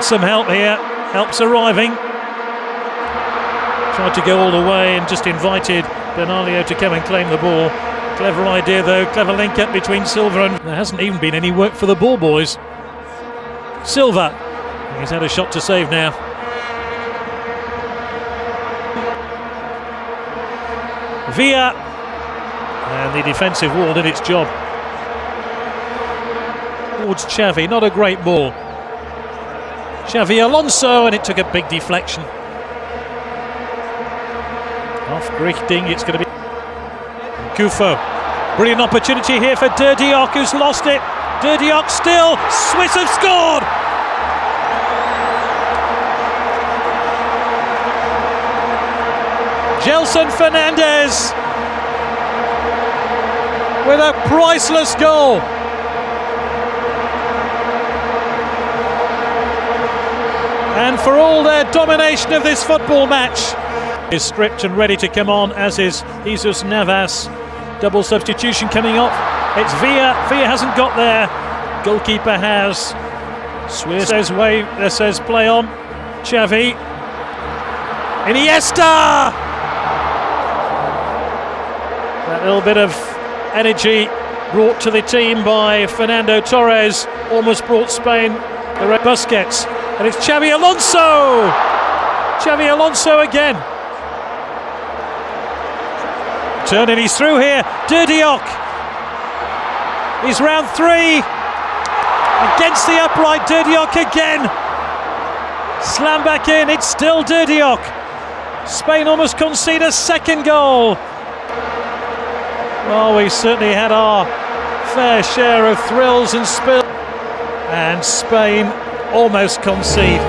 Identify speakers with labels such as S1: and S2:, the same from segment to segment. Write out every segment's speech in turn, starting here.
S1: needs some help here. Help's arriving. Tried to go all the way and just invited Bernalio to come and claim the ball. Clever idea though, clever link up between Silva and... There hasn't even been any work for the ball boys. Silva, he's had a shot to save now. Villa, and the defensive wall did its job. Towards Xavi, not a great ball. Xavi Alonso, and it took a big deflection. Off Grichting, it's going to be Kufo. Brilliant opportunity here for Der Diok, who's lost it. Der Diok still, Swiss have scored! Gelson Fernandez with a priceless goal. And for all their domination of this football match, is stripped and ready to come on, as is Jesus Navas. Double substitution coming up. It's Villa. Villa hasn't got there. Goalkeeper has. Swiss says play on. Xavi. Iniesta! That little bit of energy brought to the team by Fernando Torres almost brought Spain the red Busquets. And it's Xavi Alonso! Xavi Alonso again. Turning, he's through here. Der Diok. He's round three. Against the upright, Der Diok again. Slam back in, it's still Der Diok. Spain almost concede a second goal. Well, we certainly had our fair share of thrills and spills. And Spain almost concede.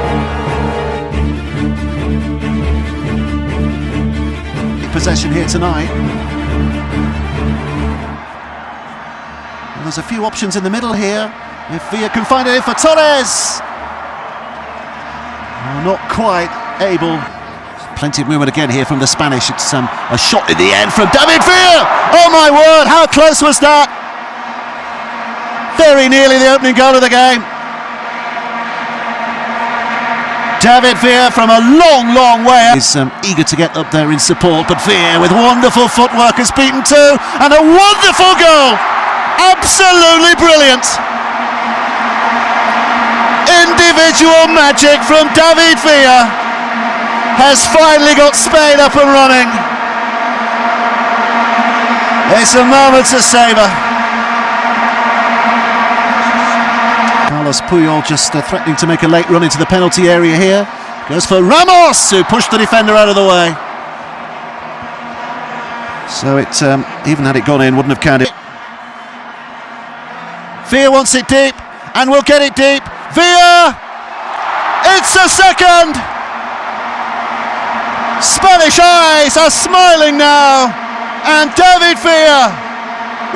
S2: Possession here tonight. And there's a few options in the middle here. If Villa can find it in for Torres. Not quite able. Plenty of movement again here from the Spanish. It's a shot in the end from David Villa. Oh my word, how close was that? Very nearly the opening goal of the game. David Villa from a long way up. He's eager to get up there in support, but Villa with wonderful footwork has beaten two, and a wonderful goal. Absolutely brilliant. Individual magic from David Villa has finally got Spain up and running. It's a moment to savour. Carlos Puyol just threatening to make a late run into the penalty area here. Goes for Ramos, who pushed the defender out of the way. So it, even had it gone in, wouldn't have counted. Villa wants it deep, and will get it deep. Villa! It's a second! Spanish eyes are smiling now, and David Villa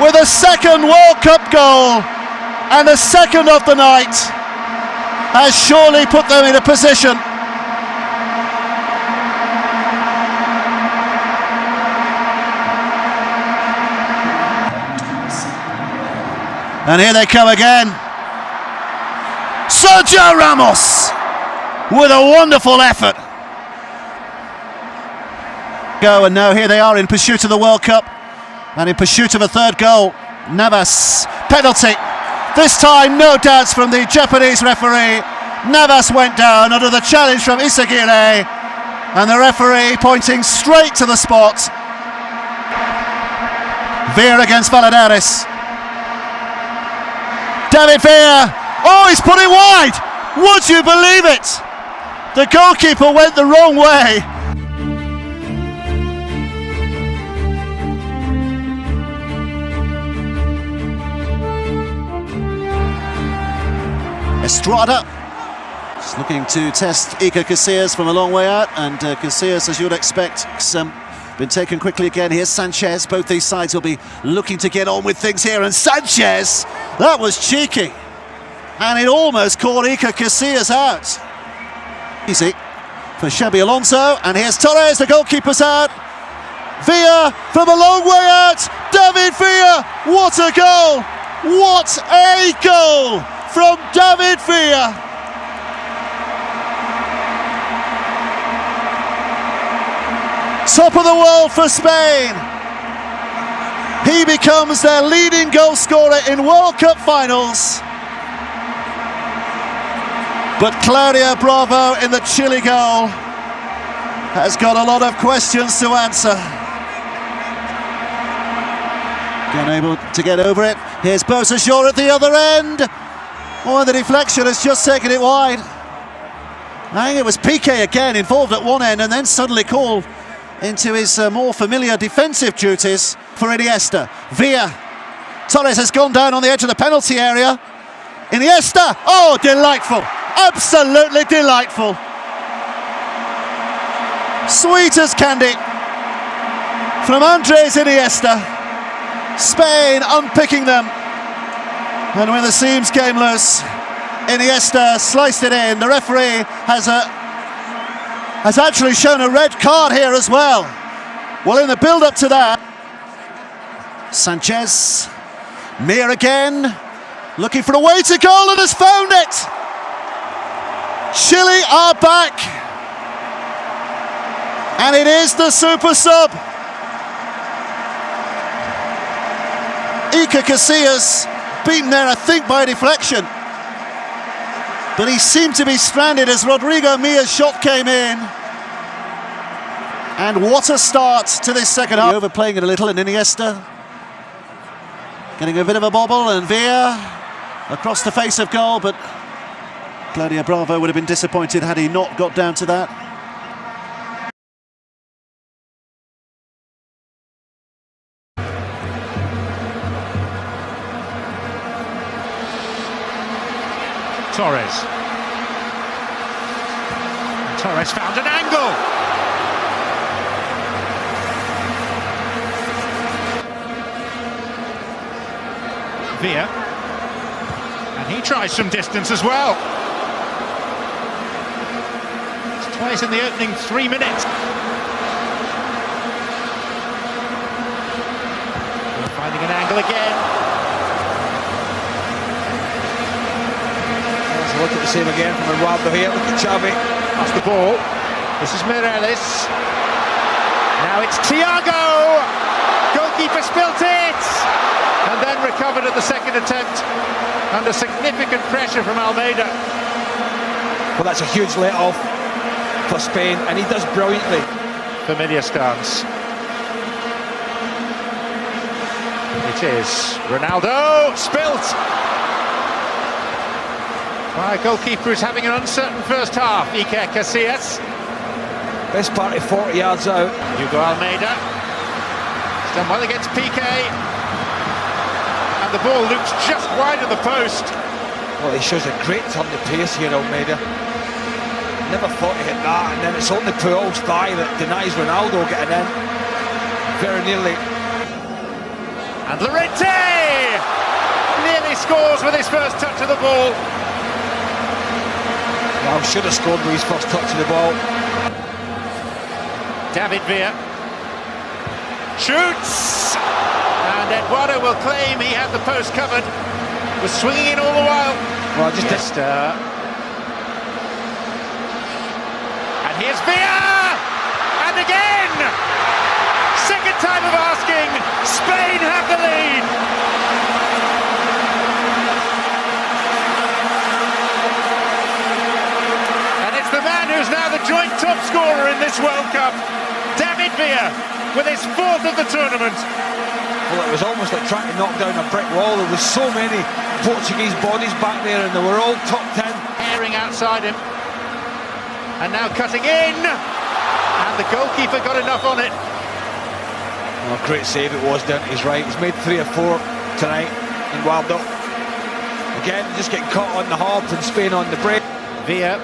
S2: with a second World Cup goal and the second of the night has surely put them in a position. And here they come again. Sergio Ramos with a wonderful effort. And now here they are in pursuit of the World Cup and in pursuit of a third goal. Navas, penalty. This time no doubts from the Japanese referee. Navas went down under the challenge from Isaguirre, and the referee pointing straight to the spot. Villa against Valladares. David Villa, oh, he's put it wide. Would you believe it? The goalkeeper went the wrong way. Estrada just looking to test Iker Casillas from a long way out, and Casillas, as you would expect, been taken quickly again. Here's Sanchez. Both these sides will be looking to get on with things here, and Sanchez, that was cheeky, and it almost caught Iker Casillas out. Easy for Xabi Alonso, and here's Torres, the goalkeeper's out. Villa from a long way out. David Villa, what a goal! What a goal from David Villa! top of the world for Spain. He becomes their leading goal scorer in World Cup finals. But Claudia Bravo in the Chile goal has got a lot of questions to answer. Unable to get over it. Here's Beausejour at the other end. Oh, the deflection has just taken it wide. I think it was Piqué again involved at one end and then suddenly called into his more familiar defensive duties for Iniesta. Villa. Torres has gone down on the edge of the penalty area. Iniesta. Oh, delightful. Absolutely delightful. Sweet as candy from Andres Iniesta. Spain unpicking them, and when the seams came loose, Iniesta sliced it in. The referee has actually shown a red card here as well. Well, in the build-up to that, Sanchez, Mir again, looking for a way to goal and has found it. Chile are back, and it is the super sub. Iker Casillas beaten there, I think, by a deflection. But he seemed to be stranded as Rodrigo Mia's shot came in. And what a start to this second half. Overplaying it a little, and Iniesta getting a bit of a bobble, and Villa across the face of goal, but Claudia Bravo would have been disappointed had he not got down to that.
S1: Torres. And Torres found an angle. Villa. And he tries some distance as well. It's twice in the opening 3 minutes. Finding an angle again.
S3: Look at the same again from Eduardo here. Look at Xavi.
S1: Off the ball. This is Mireles. Now it's Thiago. Goalkeeper spilt it. And then recovered at the second attempt under significant pressure from Almeida.
S3: Well, that's a huge let-off for Spain, and he does brilliantly.
S1: Familiar stance. It is Ronaldo. Spilt. Our goalkeeper is having an uncertain first half. Iker Casillas.
S3: Best part of 40 yards out.
S1: Hugo Almeida. He's done well against Piqué. And the ball loops just wide of the post.
S3: Well, he shows a great turn of pace here, Almeida. Never thought he hit that, and then it's only Puyol's thigh that denies Ronaldo getting in. Very nearly.
S1: And Llorente nearly scores with his first touch of the ball.
S3: Well, should have scored with his first touch of the ball.
S1: David Villa shoots, and Eduardo will claim he had the post covered. Was swinging in all the while.
S3: Well, just
S1: and here's Villa, and again. Second time of asking. Spain have the lead. The man who's now the joint top scorer in this World Cup, David Villa, with his fourth of the tournament.
S3: Well, it was almost like trying to knock down a brick wall. There was so many Portuguese bodies back there, and they were all top 10.
S1: Airing outside him, and now cutting in, and the goalkeeper got enough on it.
S3: Well, great save it was down to his right. He's made 3 or 4 tonight in Wild Up. Again, just getting caught on the hop, and Spain on the break.
S1: Villa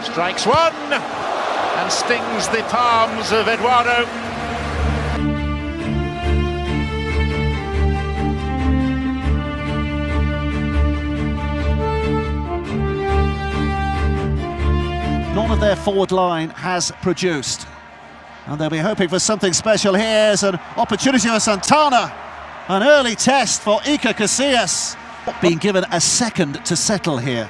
S1: strikes one and stings the palms of Eduardo.
S2: None of their forward line has produced, and they'll be hoping for something special here. Here's an opportunity for Santana, an early test for Iker Casillas. Being given a second to settle here.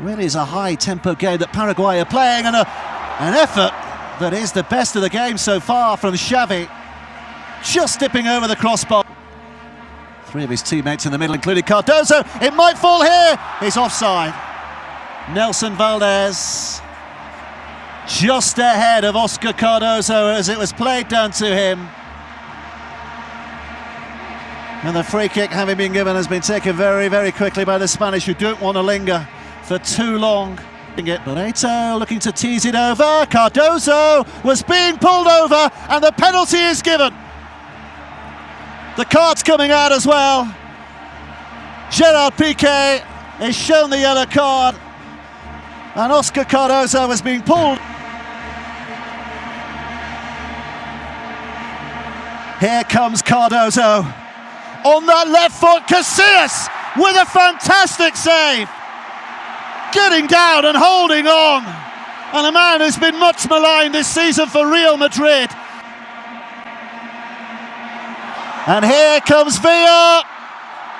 S2: Really is a high-tempo game that Paraguay are playing, and an effort that is the best of the game so far from Xavi. Just dipping over the crossbar. Three of his teammates in the middle, including Cardozo. It might fall here. He's offside. Nelson Valdez just ahead of Oscar Cardozo as it was played down to him. And the free kick, having been given, has been taken very, very quickly by the Spanish, who don't want to linger for too long. Barreto looking to tease it over. Cardozo was being pulled over, and the penalty is given. The card's coming out as well. Gerard Piqué is shown the yellow card, and Oscar Cardozo was being pulled. Here comes Cardozo. On that left foot, Casillas with a fantastic save. Getting down and holding on. And a man who's been much maligned this season for Real Madrid. And here comes Villa.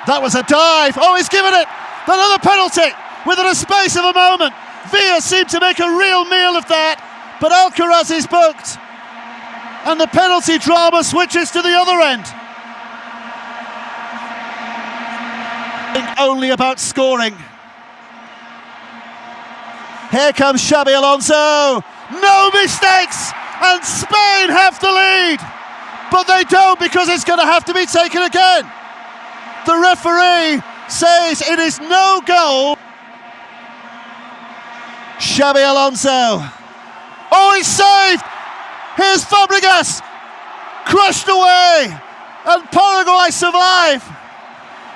S2: That was a dive. Oh, he's given it. Another penalty within a space of a moment. Villa seemed to make a real meal of that, but Alcaraz is booked. And the penalty drama switches to the other end. Think only about scoring. Here comes Xabi Alonso. No mistakes, and Spain have the lead. But they don't, because it's going to have to be taken again. The referee says it is no goal. Xabi Alonso. Oh, he's saved. Here's Fabregas. Crushed away. And Paraguay survive.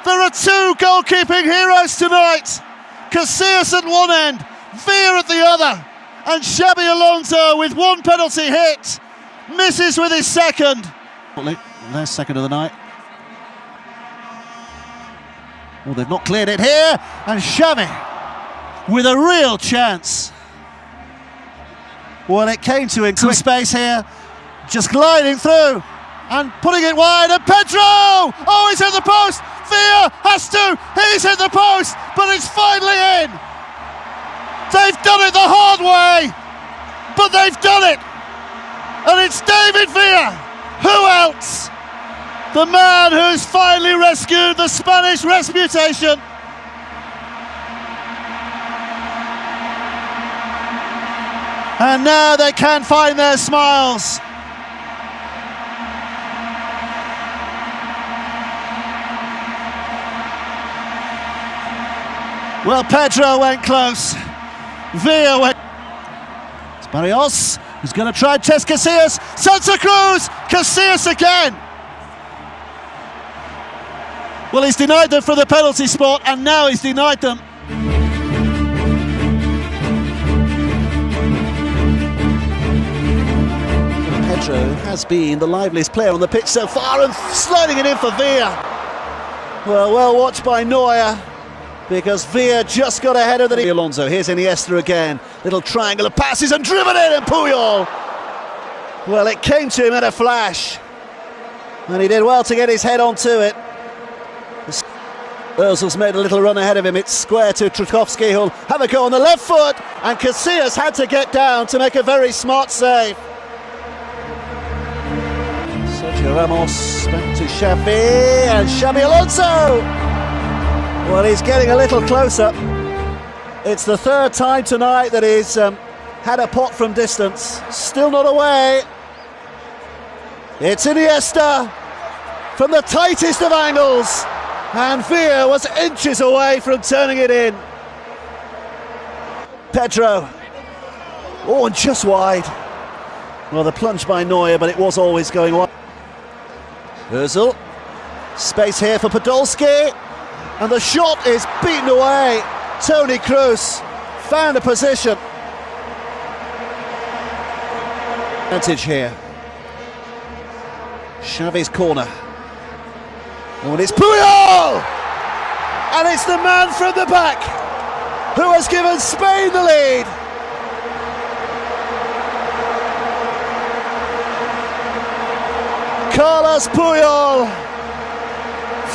S2: There are two goalkeeping heroes tonight. Casillas at one end, Villa at the other. And Xabi Alonso, with one penalty hit, misses with his second. Their second of the night. Well, they've not cleared it here. And Xavi with a real chance. Well, it came to him. Some space here. Just gliding through and putting it wide. And Pedro! Oh, he's hit the post. Villa has to. He's hit the post, but it's finally in. They've done it the hard way, but they've done it. And it's David Villa. Who else? The man who's finally rescued the Spanish reputation. And now they can find their smiles. Well, Pedro went close. Villa went. It's Barrios who's going to try and test Casillas. Santa Cruz! Casillas again! Well, he's denied them for the penalty spot, and now he's denied them. Pedro has been the liveliest player on the pitch so far, and sliding it in for Villa. Well watched by Neuer, because Villa just got ahead of the... Alonso, here's Iniesta again. Little triangle of passes and driven in, and Puyol. Well, it came to him at a flash, and he did well to get his head onto it. Ozil's made a little run ahead of him. It's square to Trukowski, who'll have a go on the left foot, and Casillas had to get down to make a very smart save. Sergio Ramos back to Xavi, and Xabi Alonso! Well, he's getting a little closer. It's the third time tonight that he's had a pot from distance. Still not away. It's Iniesta from the tightest of angles. And Villa was inches away from turning it in. Pedro. Oh, and just wide. Well, the plunge by Neuer, but it was always going wide. Ozil. Space here for Podolski. And the shot is beaten away. Toni Kroos found a position. Advantage here. Xavi's corner. Oh, and it's Puyol! And it's the man from the back who has given Spain the lead. Carlos Puyol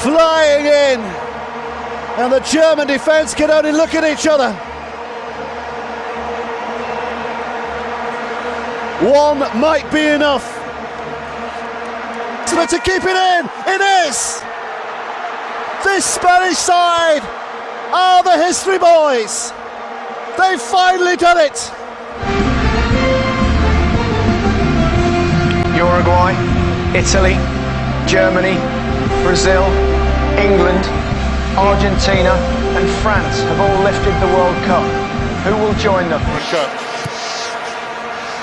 S2: flying in, and the German defence can only look at each other. One might be enough. But to keep it in, it is! This Spanish side are the history boys. They've finally done it.
S4: Uruguay, Italy, Germany, Brazil, England, Argentina and France have all lifted the World Cup. Who will join them?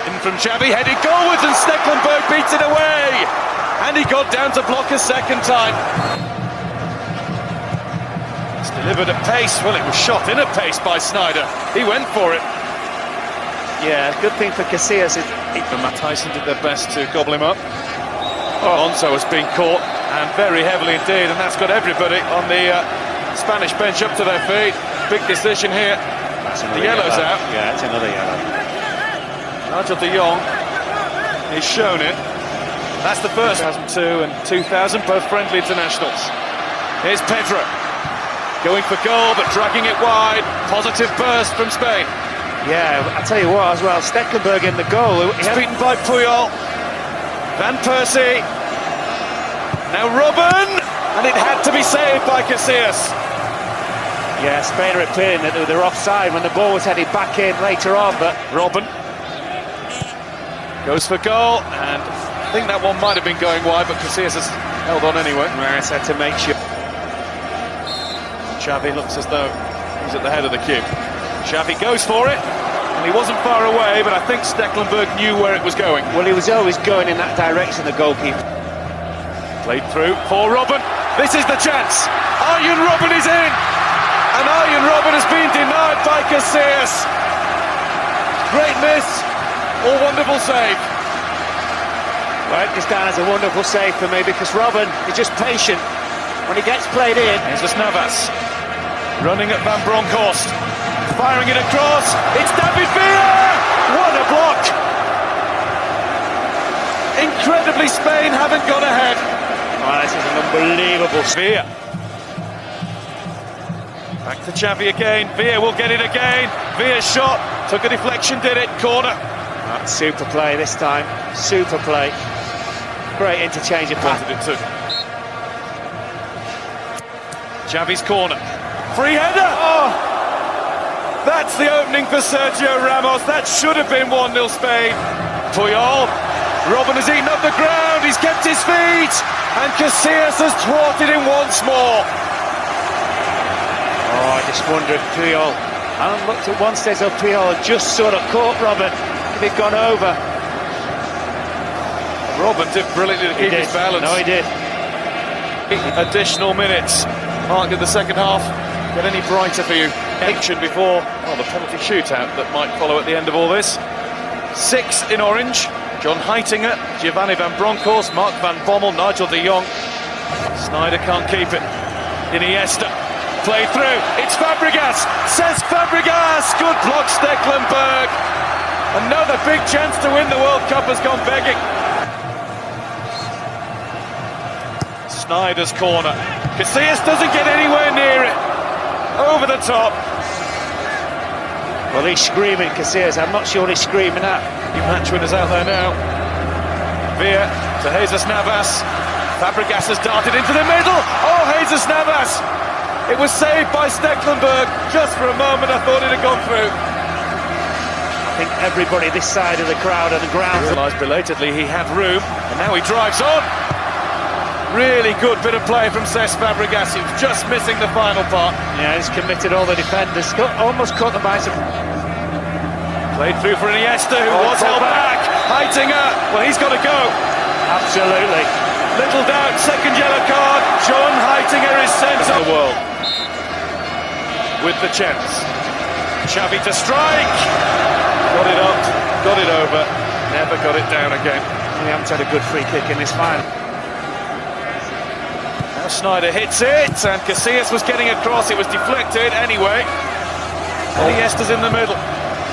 S5: In from Xavi, headed goalwards and Stecklenburg beats it away. And he got down to block a second time. It's delivered at pace. Well, it was shot in at pace by Sneijder. He went for it.
S6: Yeah, good thing for Casillas.
S5: Matt Tyson did their best to gobble him up. Alonso has been caught, and very heavily indeed, and that's got everybody on the Spanish bench up to their feet. Big decision here. The yellow's
S6: yellow.
S5: out.
S6: Yeah, it's another yellow.
S5: Nigel de Jong, he's shown it. That's the first. 2002 and 2000, both friendly internationals. Here's Pedro, going for goal, but dragging it wide. Positive burst from Spain.
S6: Yeah, I tell you what as well, Stecklenburg in the goal.
S5: He's beaten by Puyol. Van Persie. Now Robben, and it had to be saved by Casillas.
S6: Yeah, Spain are appealing that they're offside when the ball was headed back in later on, but
S5: Robben goes for goal, and I think that one might have been going wide, but Casillas has held on anyway.
S6: Maris had to make sure.
S5: Xavi looks as though he's at the head of the queue. Xavi goes for it, and he wasn't far away, but I think Stecklenburg knew where it was going.
S6: Well, he was always going in that direction, the goalkeeper.
S5: Played through for Robben. This is the chance. Arjen Robben is in, and Arjen Robben has been denied by Casillas. Great miss, or wonderful save.
S6: Well, it goes down as a wonderful save for me because Robben is just patient when he gets played in.
S5: Here's Navas running at Van Bronckhorst, firing it across. It's David Villa! What a block! Incredibly, Spain haven't got ahead.
S6: Oh, this is an unbelievable
S5: Villa. Back to Xavi again. Villa will get it again. Villa's shot took a deflection, did it? Corner.
S6: That's super play this time. Super play. Great interchange of pass.
S5: Wanted it too. Xavi's corner. Free header! Oh! That's the opening for Sergio Ramos. That should have been 1-0 Spain. Puyol. Robben has eaten up the ground. He's kept his feet. And Casillas has thwarted him once more.
S6: Oh, I just wonder if Puyol... I looked at one stage of Puyol just sort of caught Robben. If he'd gone over.
S5: Robben did brilliantly to keep his balance.
S6: No, he did.
S5: Additional minutes. Marked in the second half. Get any brighter for you? Action before the penalty shootout that might follow at the end of all this. 6 in orange. John Heitinger, Giovanni Van Bronckhorst, Mark van Bommel, Nigel de Jong. Sneijder can't keep it. Iniesta. Played through. It's Fabregas. Says Fabregas. Good block, Stecklenburg. Another big chance to win the World Cup has gone begging. Sneijder's corner. Casillas doesn't get anywhere near it. Over the top.
S6: Well, he's screaming, Casillas. I'm not sure he's screaming at.
S5: New match winners out there now. Villa to Jesus Navas. Fabregas has darted into the middle. Oh, Jesus Navas. It was saved by Stecklenburg. Just for a moment, I thought it had gone through.
S6: I think everybody this side of the crowd and the ground
S5: realised belatedly he had room, and now he drives on. Really good bit of play from Cesc Fabregas. He was just missing the final part.
S6: Yeah, he's committed all the defenders. Almost caught them by some...
S5: Played through for Iniesta, who was held back. Heitinger, well, he's got to go.
S6: Absolutely.
S5: Little doubt, second yellow card. John Heitinger is sent to the world. With the chance. Xavi to strike. Got it up, got it over. Never got it down again.
S6: We haven't had a good free kick in this final.
S5: Now Sneijder hits it, and Casillas was getting across. It was deflected anyway. Iniesta's in the middle.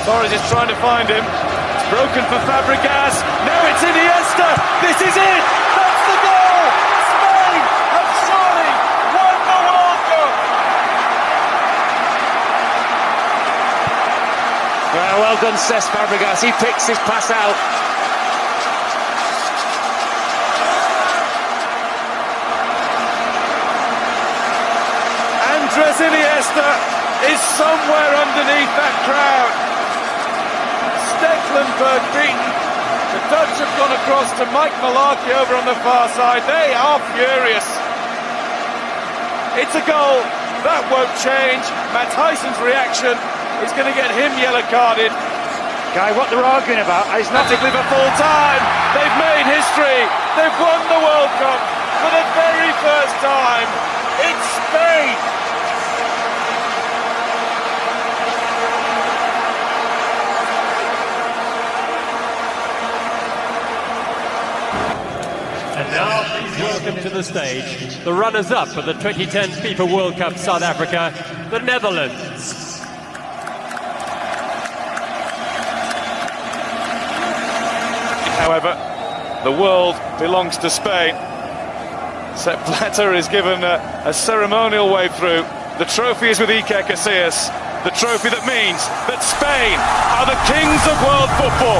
S5: Torres is trying to find him. It's broken for Fabregas. Now it's Iniesta. This is it. That's the goal. Spain have surely won the World Cup.
S6: Well done, Cesc Fabregas. He picks his pass out.
S5: Andres Iniesta is somewhere underneath that crowd. Stekelenburg beaten. The Dutch have gone across to Mike Malarkey over on the far side. They are furious. It's a goal. That won't change. Matt Hyson's reaction is going to get him yellow carded.
S6: Guy, what they're arguing about is not...
S5: Practically for full time. They've made history. They've won the World Cup for the very first time. It's Spain.
S7: And now, please welcome to the stage the runners-up of the 2010 FIFA World Cup South Africa, the Netherlands.
S5: However, the world belongs to Spain. Sepp Blatter is given a ceremonial way through. The trophy is with Iker Casillas, the trophy that means that Spain are the kings of world football.